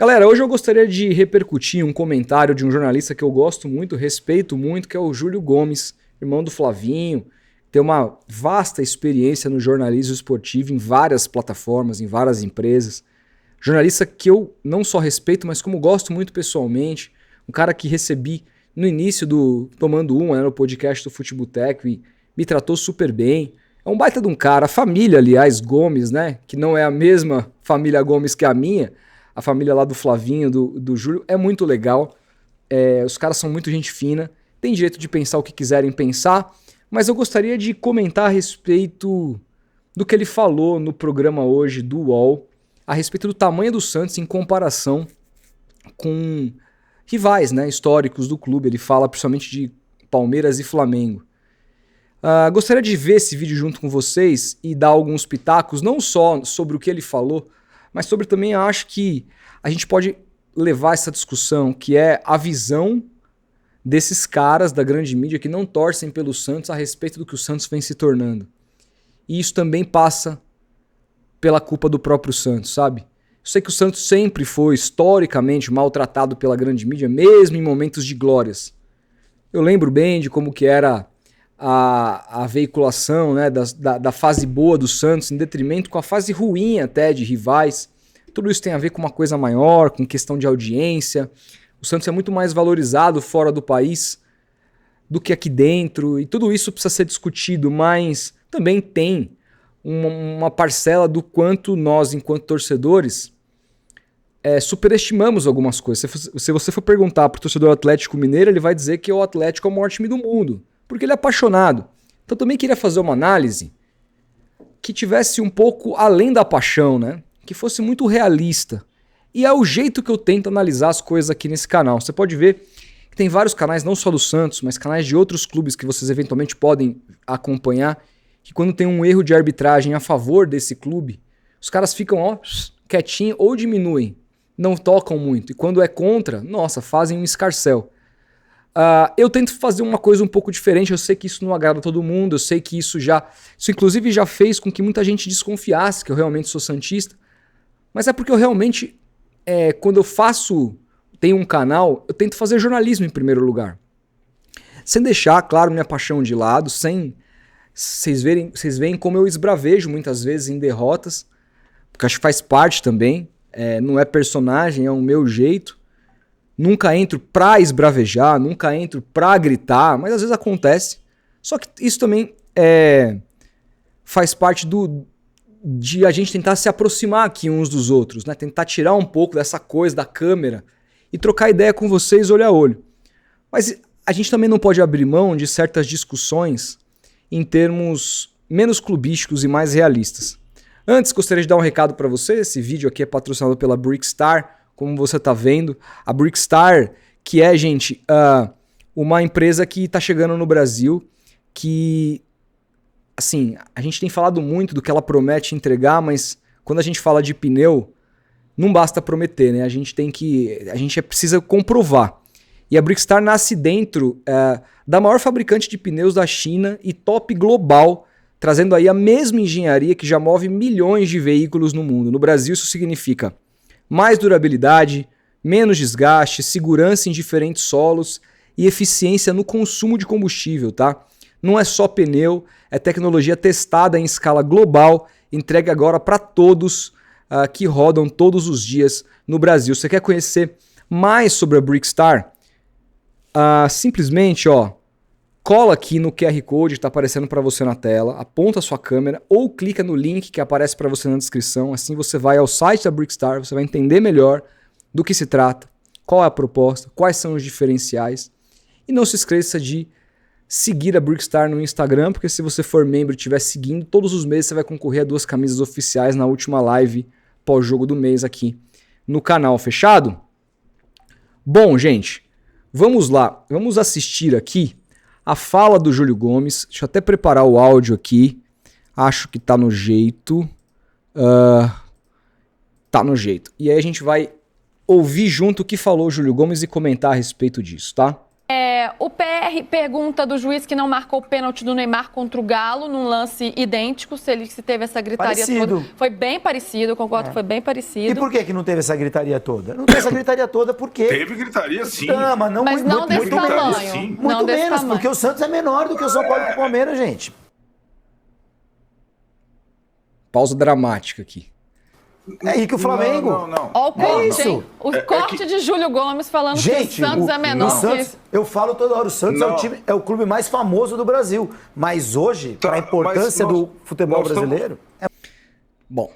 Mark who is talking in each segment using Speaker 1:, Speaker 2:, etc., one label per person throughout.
Speaker 1: Galera, hoje eu gostaria de repercutir um comentário de um jornalista que eu gosto muito, respeito muito, que é o Júlio Gomes, irmão do Flavinho. Tem uma vasta experiência no jornalismo esportivo em várias plataformas, em várias empresas. Jornalista que eu não só respeito, mas como gosto muito pessoalmente. Um cara que recebi no início do Tomando Uma, no podcast do Futeboteco, e me tratou super bem. É um baita de um cara. A família, aliás, Gomes, né? Que não é a mesma família Gomes que a minha. A família lá do Flavinho, do Júlio, é muito legal. Os caras são muito gente fina. Tem direito de pensar o que quiserem pensar. Mas eu gostaria de comentar a respeito do que ele falou no programa hoje do UOL, a respeito do tamanho do Santos em comparação com rivais, né, históricos do clube. Ele fala principalmente de Palmeiras e Flamengo. Gostaria de ver esse vídeo junto com vocês e dar alguns pitacos, não só sobre o que ele falou, mas sobre também acho que a gente pode levar essa discussão, que é a visão desses caras da grande mídia que não torcem pelo Santos a respeito do que o Santos vem se tornando. E isso também passa pela culpa do próprio Santos, sabe? Eu sei que o Santos sempre foi historicamente maltratado pela grande mídia, mesmo em momentos de glórias. Eu lembro bem de como que era a veiculação, né, da fase boa do Santos, em detrimento com a fase ruim até de rivais. Tudo isso tem a ver com uma coisa maior, com questão de audiência. O Santos é muito mais valorizado fora do país do que aqui dentro, e tudo isso precisa ser discutido, mas também tem uma parcela do quanto nós, enquanto torcedores, superestimamos algumas coisas. Se você for perguntar para o torcedor Atlético Mineiro, ele vai dizer que o Atlético é o maior time do mundo, porque ele é apaixonado. Então também queria fazer uma análise que tivesse um pouco além da paixão, né? Que fosse muito realista. E é o jeito que eu tento analisar as coisas aqui nesse canal. Você pode ver que tem vários canais, não só do Santos, mas canais de outros clubes que vocês eventualmente podem acompanhar, que quando tem um erro de arbitragem a favor desse clube, os caras ficam quietinho ou diminuem, não tocam muito. E quando é contra, nossa, fazem um escarcéu. Eu tento fazer uma coisa um pouco diferente. Eu sei que isso não agrada todo mundo, eu sei que isso inclusive já fez com que muita gente desconfiasse que eu realmente sou santista, mas é porque eu realmente, quando eu tenho um canal, eu tento fazer jornalismo em primeiro lugar, sem deixar, claro, minha paixão de lado, sem vocês veem como eu esbravejo muitas vezes em derrotas, porque acho que faz parte também, não é personagem, é o meu jeito. Nunca entro pra esbravejar, nunca entro pra gritar, mas às vezes acontece. Só que isso também faz parte de a gente tentar se aproximar aqui uns dos outros, né? Tentar tirar um pouco dessa coisa da câmera e trocar ideia com vocês olho a olho. Mas a gente também não pode abrir mão de certas discussões em termos menos clubísticos e mais realistas. Antes, gostaria de dar um recado para você. Esse vídeo aqui é patrocinado pela Brickstar, como você está vendo. A Brickstar, que é, gente, uma empresa que está chegando no Brasil, que, assim, a gente tem falado muito do que ela promete entregar, mas quando a gente fala de pneu, não basta prometer, né? A gente precisa comprovar. E a Brickstar nasce dentro da maior fabricante de pneus da China e top global, trazendo aí a mesma engenharia que já move milhões de veículos no mundo. No Brasil isso significa mais durabilidade, menos desgaste, segurança em diferentes solos e eficiência no consumo de combustível, tá? Não é só pneu, é tecnologia testada em escala global, entregue agora para todos que rodam todos os dias no Brasil. Você quer conhecer mais sobre a Brickstar? Simplesmente, cola aqui no QR Code que está aparecendo para você na tela, aponta a sua câmera ou clica no link que aparece para você na descrição. Assim você vai ao site da Brickstar, você vai entender melhor do que se trata, qual é a proposta, quais são os diferenciais. E não se esqueça de seguir a Brickstar no Instagram, porque se você for membro e estiver seguindo, todos os meses você vai concorrer a 2 camisas oficiais na última live pós-jogo do mês aqui no canal. Fechado? Bom, gente, vamos lá. Vamos assistir aqui a fala do Júlio Gomes. Deixa eu até preparar o áudio aqui. Acho que tá no jeito. Tá no jeito. E aí a gente vai ouvir junto o que falou o Júlio Gomes e comentar a respeito disso, tá?
Speaker 2: O PR pergunta do juiz que não marcou o pênalti do Neymar contra o Galo num lance idêntico, se teve essa gritaria toda. Foi bem parecido, concordo que foi bem parecido.
Speaker 3: E por que não teve essa gritaria toda? Não teve essa gritaria toda porque...
Speaker 4: Teve gritaria sim.
Speaker 3: Mas não
Speaker 2: desse tamanho.
Speaker 3: Muito
Speaker 2: não desse
Speaker 3: menos,
Speaker 2: tamanho.
Speaker 3: porque o Santos é menor do que o São Paulo e o Palmeiras, gente.
Speaker 1: Pausa dramática aqui.
Speaker 3: É aí que o Flamengo...
Speaker 4: Não.
Speaker 2: Olha o corte,
Speaker 3: isso.
Speaker 2: hein? O corte de Júlio Gomes falando
Speaker 3: Gente,
Speaker 2: que o Santos é menor.
Speaker 3: Santos, eu falo toda hora, o Santos é o clube mais famoso do Brasil. Mas hoje, para a importância do futebol brasileiro...
Speaker 1: Bom,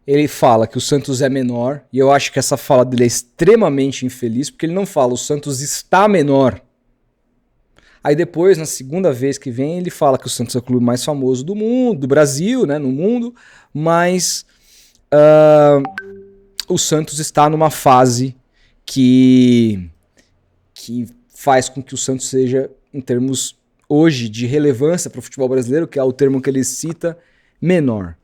Speaker 1: ele fala que o Santos é menor, e eu acho que essa fala dele é extremamente infeliz, porque ele não fala o Santos está menor. Aí depois, na segunda vez que vem, ele fala que o Santos é o clube mais famoso do mundo, do Brasil, né, no mundo, mas o Santos está numa fase que faz com que o Santos seja, em termos hoje de relevância para o futebol brasileiro, que é o termo que ele cita, menor.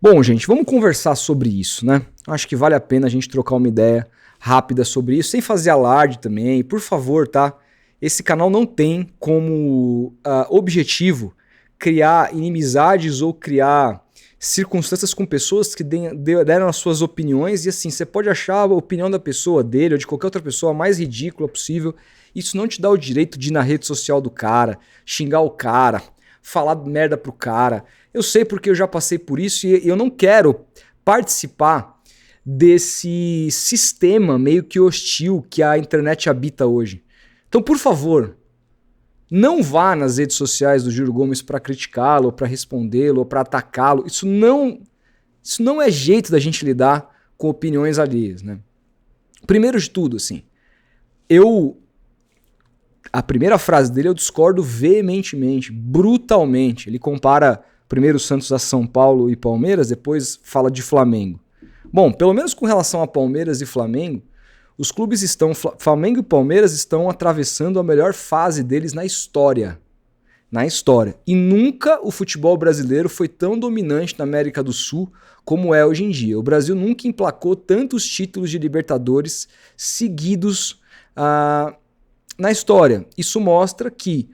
Speaker 1: Bom, gente, vamos conversar sobre isso, né? Acho que vale a pena a gente trocar uma ideia rápida sobre isso, sem fazer alarde também, por favor, tá? Esse canal não tem como objetivo criar inimizades ou criar circunstâncias com pessoas que deram as suas opiniões, e assim, você pode achar a opinião da pessoa, dele ou de qualquer outra pessoa a mais ridícula possível. Isso não te dá o direito de ir na rede social do cara, xingar o cara, falar merda pro cara. Eu sei porque eu já passei por isso e eu não quero participar desse sistema meio que hostil que a internet habita hoje. Então, por favor, não vá nas redes sociais do Júlio Gomes para criticá-lo, ou para respondê-lo, ou para atacá-lo. Isso não é jeito da gente lidar com opiniões alheias, né? Primeiro de tudo, assim, a primeira frase dele eu discordo veementemente, brutalmente. Ele compara primeiro o Santos a São Paulo e Palmeiras, depois fala de Flamengo. Bom, pelo menos com relação a Palmeiras e Flamengo, os clubes Flamengo e Palmeiras estão atravessando a melhor fase deles na história. Na história. E nunca o futebol brasileiro foi tão dominante na América do Sul como é hoje em dia. O Brasil nunca emplacou tantos títulos de Libertadores seguidos na história. Isso mostra que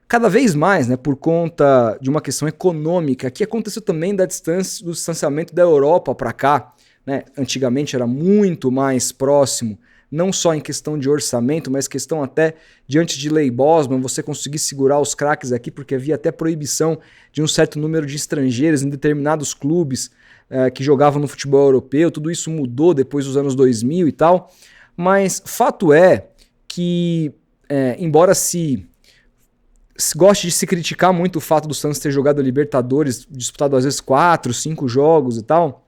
Speaker 1: cada vez mais, né, por conta de uma questão econômica, que aconteceu também do distanciamento da Europa para cá, né? Antigamente era muito mais próximo, não só em questão de orçamento, mas questão até diante de lei Bosman, você conseguir segurar os craques aqui, porque havia até proibição de um certo número de estrangeiros em determinados clubes que jogavam no futebol europeu. Tudo isso mudou depois dos anos 2000 e tal, mas fato é que, embora se goste de se criticar muito o fato do Santos ter jogado a Libertadores, disputado às vezes 4, 5 jogos e tal,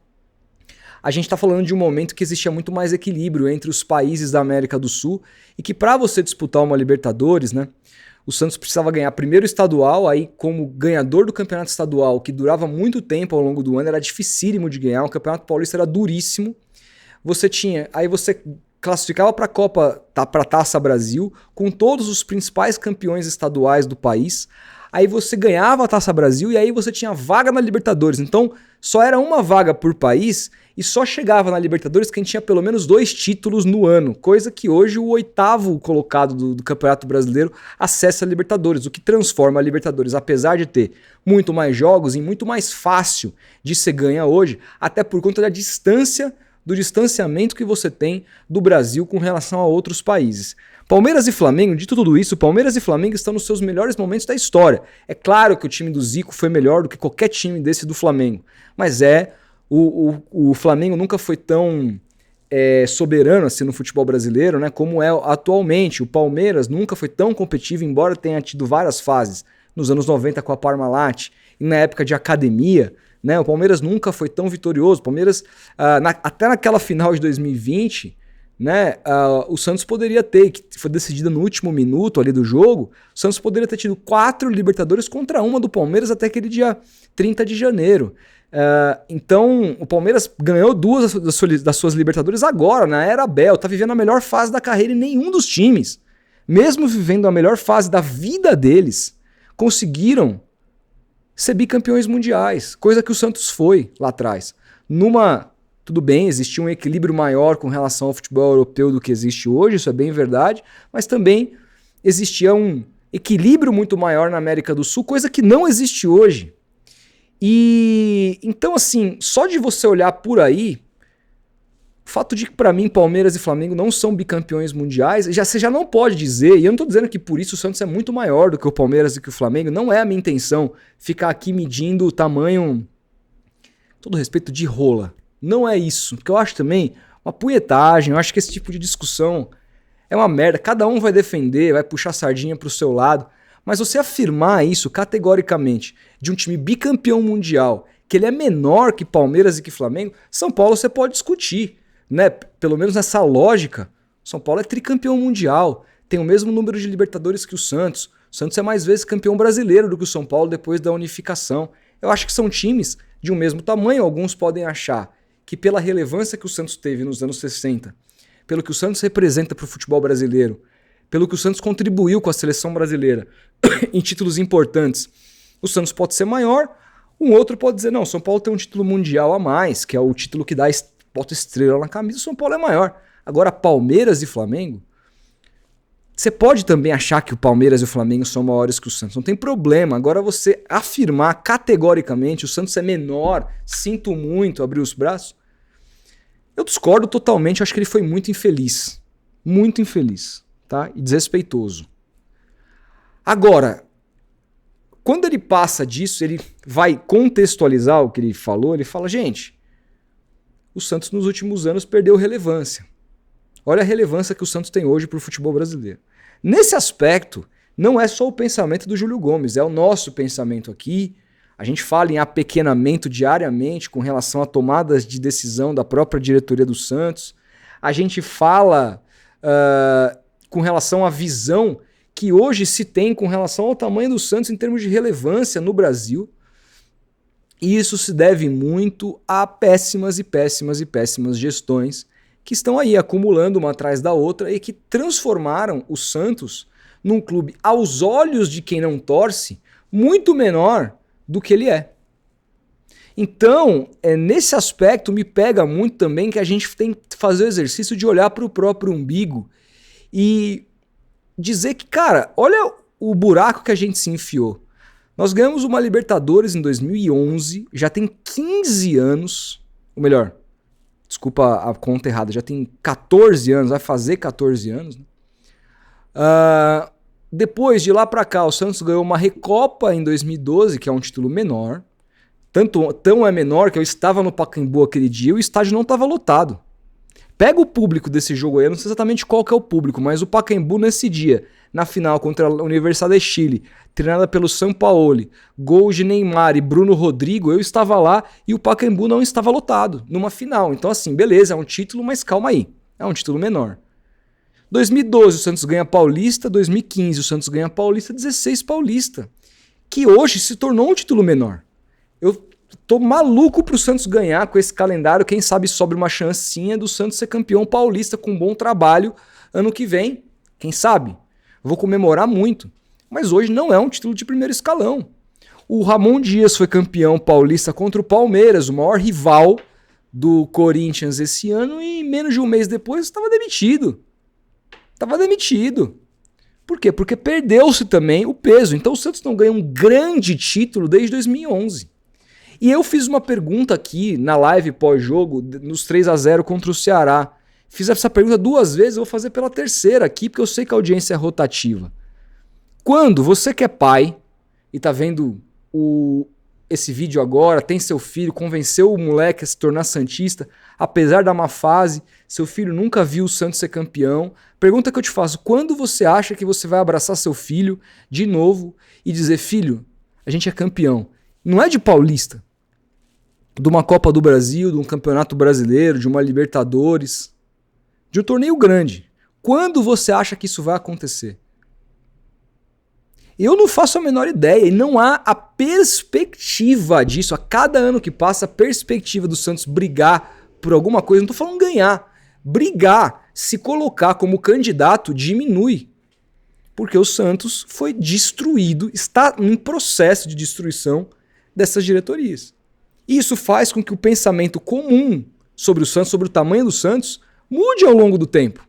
Speaker 1: a gente está falando de um momento que existia muito mais equilíbrio entre os países da América do Sul e que para você disputar uma Libertadores, né, o Santos precisava ganhar primeiro o estadual, aí como ganhador do campeonato estadual, que durava muito tempo ao longo do ano, era dificílimo de ganhar, o campeonato paulista era duríssimo, você classificava para a Copa, para a Taça Brasil, com todos os principais campeões estaduais do país. Aí você ganhava a Taça Brasil e aí você tinha vaga na Libertadores. Então só era uma vaga por país e só chegava na Libertadores quem tinha pelo menos 2 títulos no ano. Coisa que hoje o 8º colocado do Campeonato Brasileiro acessa a Libertadores, o que transforma a Libertadores, apesar de ter muito mais jogos, em muito mais fácil de ser ganha hoje, até por conta da distância, do distanciamento que você tem do Brasil com relação a outros países. Palmeiras e Flamengo, dito tudo isso, Palmeiras e Flamengo estão nos seus melhores momentos da história. É claro que o time do Zico foi melhor do que qualquer time desse do Flamengo, mas o Flamengo nunca foi tão soberano assim no futebol brasileiro, né, como é atualmente. O Palmeiras nunca foi tão competitivo, embora tenha tido várias fases nos anos 90 com a Parmalat e na época de academia, né, o Palmeiras nunca foi tão vitorioso. O Palmeiras, até naquela final de 2020, né, o Santos poderia ter, que foi decidida no último minuto ali do jogo, o Santos poderia ter tido 4 Libertadores contra uma do Palmeiras até aquele dia 30 de janeiro. Então o Palmeiras ganhou 2 das suas Libertadores agora, na era Abel, tá vivendo a melhor fase da carreira, e nenhum dos times, mesmo vivendo a melhor fase da vida deles, conseguiram ser bicampeões mundiais, coisa que o Santos foi lá atrás. Tudo bem, existia um equilíbrio maior com relação ao futebol europeu do que existe hoje, isso é bem verdade, mas também existia um equilíbrio muito maior na América do Sul, coisa que não existe hoje. E então, assim, só de você olhar por aí, o fato de que para mim Palmeiras e Flamengo não são bicampeões mundiais, você já não pode dizer, e eu não tô dizendo que por isso o Santos é muito maior do que o Palmeiras e que o Flamengo, não é a minha intenção ficar aqui medindo o tamanho, todo respeito, de rola. Não é isso, porque eu acho também uma punhetagem, eu acho que esse tipo de discussão é uma merda, cada um vai defender, vai puxar a sardinha pro seu lado, mas você afirmar isso categoricamente de um time bicampeão mundial, que ele é menor que Palmeiras e que Flamengo, São Paulo você pode discutir, né? Pelo menos nessa lógica, São Paulo é tricampeão mundial, tem o mesmo número de Libertadores que o Santos é mais vezes campeão brasileiro do que o São Paulo depois da unificação. Eu acho que são times de um mesmo tamanho, alguns podem achar que pela relevância que o Santos teve nos anos 60, pelo que o Santos representa para o futebol brasileiro, pelo que o Santos contribuiu com a seleção brasileira em títulos importantes, o Santos pode ser maior, um outro pode dizer, não, São Paulo tem um título mundial a mais, que é o título que dá bota estrela na camisa, o São Paulo é maior. Agora, Palmeiras e Flamengo, você pode também achar que o Palmeiras e o Flamengo são maiores que o Santos, não tem problema. Agora você afirmar categoricamente o Santos é menor, sinto muito, abrir os braços, eu discordo totalmente, acho que ele foi muito infeliz, tá? E desrespeitoso. Agora, quando ele passa disso, ele vai contextualizar o que ele falou, ele fala, gente, o Santos nos últimos anos perdeu relevância. Olha a relevância que o Santos tem hoje para o futebol brasileiro. Nesse aspecto, não é só o pensamento do Júlio Gomes, é o nosso pensamento aqui. A gente fala em apequenamento diariamente com relação a tomadas de decisão da própria diretoria do Santos. A gente fala com relação à visão que hoje se tem com relação ao tamanho do Santos em termos de relevância no Brasil. E isso se deve muito a péssimas gestões que estão aí acumulando uma atrás da outra e que transformaram o Santos num clube, aos olhos de quem não torce, muito menor do que ele é. Então, nesse aspecto me pega muito também que a gente tem que fazer o exercício de olhar para o próprio umbigo e dizer que, cara, olha o buraco que a gente se enfiou. Nós ganhamos uma Libertadores em 2011, já tem 15 anos, ou melhor, desculpa a conta errada, já tem 14 anos, vai fazer 14 anos. Né? Depois de lá pra cá, o Santos ganhou uma Recopa em 2012, que é um título menor. Tão é menor que eu estava no Pacaembu aquele dia e o estádio não estava lotado. Pega o público desse jogo aí, eu não sei exatamente qual que é o público, mas o Pacaembu nesse dia, na final contra a Universidade de Chile, treinada pelo Sampaoli, gol de Neymar e Bruno Rodrigo, eu estava lá e o Pacaembu não estava lotado numa final. Então assim, beleza, é um título, mas calma aí, é um título menor. 2012 o Santos ganha Paulista, 2015 o Santos ganha Paulista, 16 Paulista, que hoje se tornou um título menor. Eu tô maluco pro Santos ganhar com esse calendário, quem sabe sobre uma chancinha do Santos ser campeão paulista com um bom trabalho ano que vem, quem sabe? Eu vou comemorar muito, mas hoje não é um título de primeiro escalão. O Ramon Dias foi campeão paulista contra o Palmeiras, o maior rival do Corinthians esse ano, e menos de um mês depois estava demitido. Por quê? Porque perdeu-se também o peso. Então o Santos não ganha um grande título desde 2011. E eu fiz uma pergunta aqui na live pós-jogo, nos 3-0 contra o Ceará. Fiz essa pergunta 2 vezes, eu vou fazer pela terceira aqui, porque eu sei que a audiência é rotativa. Quando você que é pai e tá vendo esse vídeo agora, tem seu filho, convenceu o moleque a se tornar santista, apesar da má fase, seu filho nunca viu o Santos ser campeão. Pergunta que eu te faço, quando você acha que você vai abraçar seu filho de novo e dizer, filho, a gente é campeão? Não é de Paulista, de uma Copa do Brasil, de um Campeonato Brasileiro, de uma Libertadores, de um torneio grande. Quando você acha que isso vai acontecer? Eu não faço a menor ideia e não há a perspectiva disso. A cada ano que passa, a perspectiva do Santos brigar por alguma coisa, não estou falando ganhar, brigar, se colocar como candidato diminui. Porque o Santos foi destruído, está em processo de destruição dessas diretorias. Isso faz com que o pensamento comum sobre o Santos, sobre o tamanho do Santos, mude ao longo do tempo.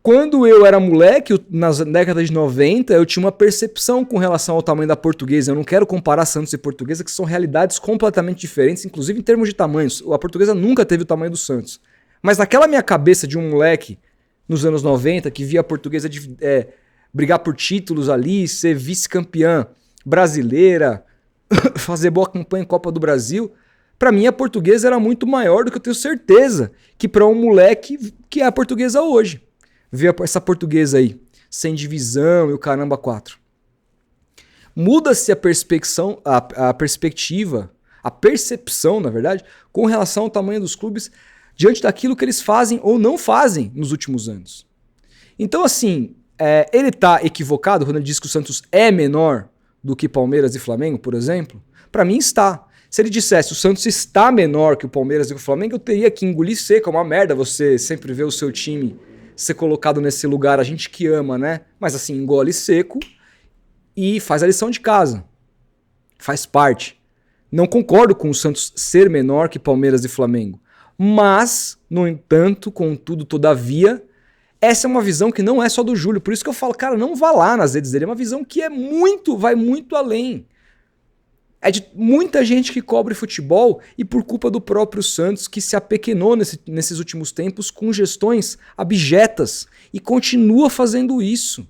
Speaker 1: Quando eu era moleque, nas décadas de 90, eu tinha uma percepção com relação ao tamanho da Portuguesa. Eu não quero comparar Santos e Portuguesa, que são realidades completamente diferentes, inclusive em termos de tamanhos. A Portuguesa nunca teve o tamanho do Santos. Mas naquela minha cabeça de um moleque, nos anos 90, que via a Portuguesa brigar por títulos ali, ser vice-campeã brasileira, fazer boa campanha em Copa do Brasil, pra mim a Portuguesa era muito maior do que eu tenho certeza que pra um moleque que é a Portuguesa hoje. Ver essa Portuguesa aí, sem divisão e o caramba 4. Muda-se a perspectiva, a percepção, na verdade, com relação ao tamanho dos clubes diante daquilo que eles fazem ou não fazem nos últimos anos. Então, assim, ele tá equivocado quando ele diz que o Santos é menor do que Palmeiras e Flamengo, por exemplo? Para mim está. Se ele dissesse o Santos está menor que o Palmeiras e o Flamengo, eu teria que engolir seco. É uma merda você sempre ver o seu time ser colocado nesse lugar, a gente que ama, né? Mas assim, engole seco e faz a lição de casa. Faz parte. Não concordo com o Santos ser menor que Palmeiras e Flamengo. Mas, no entanto, contudo, todavia, essa é uma visão que não é só do Júlio. Por isso que eu falo, cara, não vá lá nas redes dele. É uma visão que vai muito além. É de muita gente que cobre futebol e por culpa do próprio Santos, que se apequenou nesses últimos tempos com gestões abjetas e continua fazendo isso.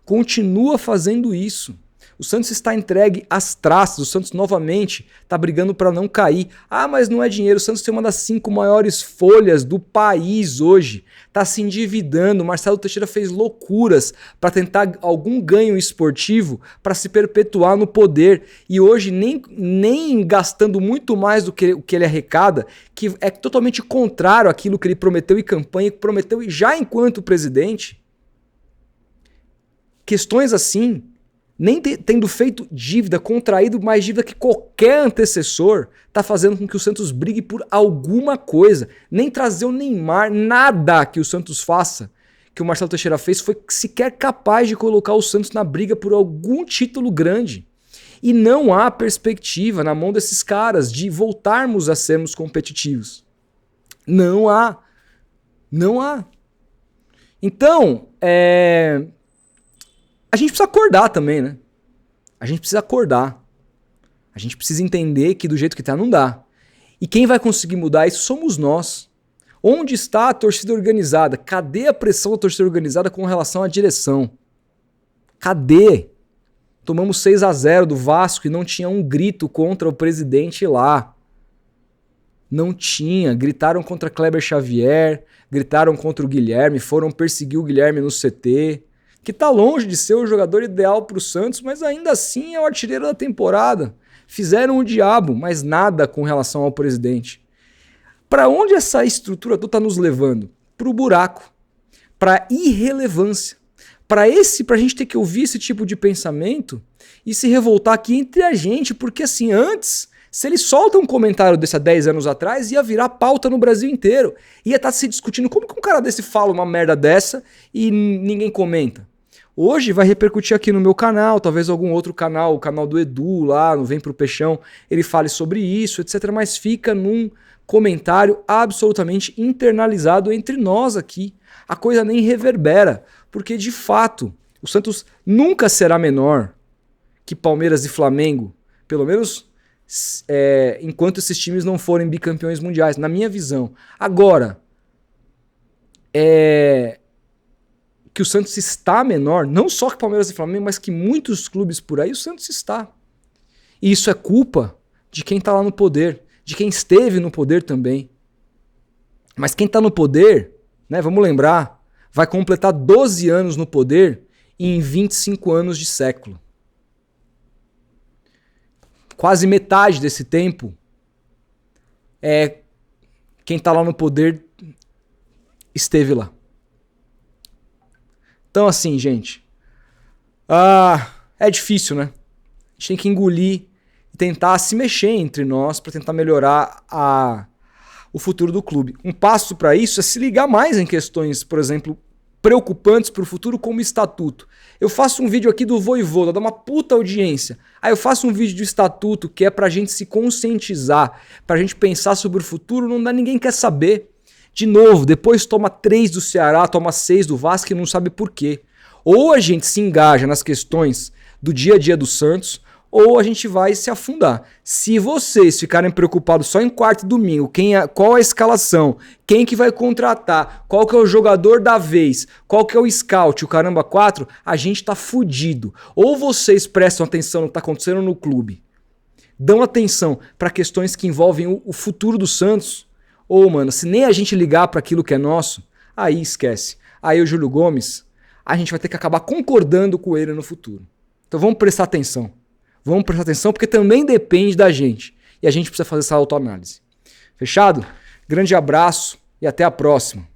Speaker 1: Continua fazendo isso. O Santos está entregue às traças. O Santos novamente está brigando para não cair. Ah, mas não é dinheiro. O Santos tem uma das 5 maiores folhas do país hoje. Está se endividando. Marcelo Teixeira fez loucuras para tentar algum ganho esportivo para se perpetuar no poder. E hoje, nem gastando muito mais do que o que ele arrecada, que é totalmente contrário àquilo que ele prometeu em campanha, que prometeu já enquanto presidente. Questões assim, nem tendo feito dívida, contraído mais dívida que qualquer antecessor, tá fazendo com que o Santos brigue por alguma coisa. Nem trazer o Neymar, nada que o Santos faça, que o Marcelo Teixeira fez, foi sequer capaz de colocar o Santos na briga por algum título grande. E não há perspectiva na mão desses caras de voltarmos a sermos competitivos. Não há. Não há. Então, a gente precisa acordar também, né? A gente precisa acordar. A gente precisa entender que do jeito que tá não dá. E quem vai conseguir mudar isso somos nós. Onde está a torcida organizada? Cadê a pressão da torcida organizada com relação à direção? Cadê? Tomamos 6-0 do Vasco e não tinha um grito contra o presidente lá. Não tinha. Gritaram contra Kleber Xavier, gritaram contra o Guilherme, foram perseguir o Guilherme no CT, que tá longe de ser o jogador ideal pro Santos, mas ainda assim é o artilheiro da temporada. Fizeram o diabo, mas nada com relação ao presidente. Para onde essa estrutura toda tá nos levando? Pro buraco, pra irrelevância. Pra gente ter que ouvir esse tipo de pensamento e se revoltar aqui entre a gente, porque assim, antes, se ele solta um comentário desse há 10 anos atrás, ia virar pauta no Brasil inteiro. Ia estar se discutindo como que um cara desse fala uma merda dessa e ninguém comenta. Hoje vai repercutir aqui no meu canal, talvez algum outro canal, o canal do Edu lá, no Vem Pro Peixão, ele fale sobre isso, etc. Mas fica num comentário absolutamente internalizado entre nós aqui. A coisa nem reverbera, porque de fato o Santos nunca será menor que Palmeiras e Flamengo, pelo menos enquanto esses times não forem bicampeões mundiais, na minha visão. Agora, que o Santos está menor, não só que Palmeiras e Flamengo, mas que muitos clubes por aí, o Santos está. E isso é culpa de quem está lá no poder, de quem esteve no poder também. Mas quem está no poder, né, vamos lembrar, vai completar 12 anos no poder em 25 anos de século. Quase metade desse tempo quem está lá no poder esteve lá. Então assim, gente, é difícil, né? A gente tem que engolir e tentar se mexer entre nós para tentar melhorar o futuro do clube. Um passo para isso é se ligar mais em questões, por exemplo, preocupantes para o futuro, como o estatuto. Eu faço um vídeo aqui do Vojvoda, dá uma puta audiência. Aí eu faço um vídeo do estatuto que é pra gente se conscientizar, pra gente pensar sobre o futuro, ninguém quer saber. De novo, depois toma 3 do Ceará, toma 6 do Vasco e não sabe por quê. Ou a gente se engaja nas questões do dia a dia do Santos, ou a gente vai se afundar. Se vocês ficarem preocupados só em quarta e domingo, qual a escalação, quem que vai contratar, qual que é o jogador da vez, qual que é o scout, o caramba 4, a gente tá fudido. Ou vocês prestam atenção no que tá acontecendo no clube, dão atenção para questões que envolvem o futuro do Santos, ou, mano, se nem a gente ligar para aquilo que é nosso, aí esquece. Aí o Júlio Gomes, a gente vai ter que acabar concordando com ele no futuro. Então vamos prestar atenção. Vamos prestar atenção porque também depende da gente. E a gente precisa fazer essa autoanálise. Fechado? Grande abraço e até a próxima.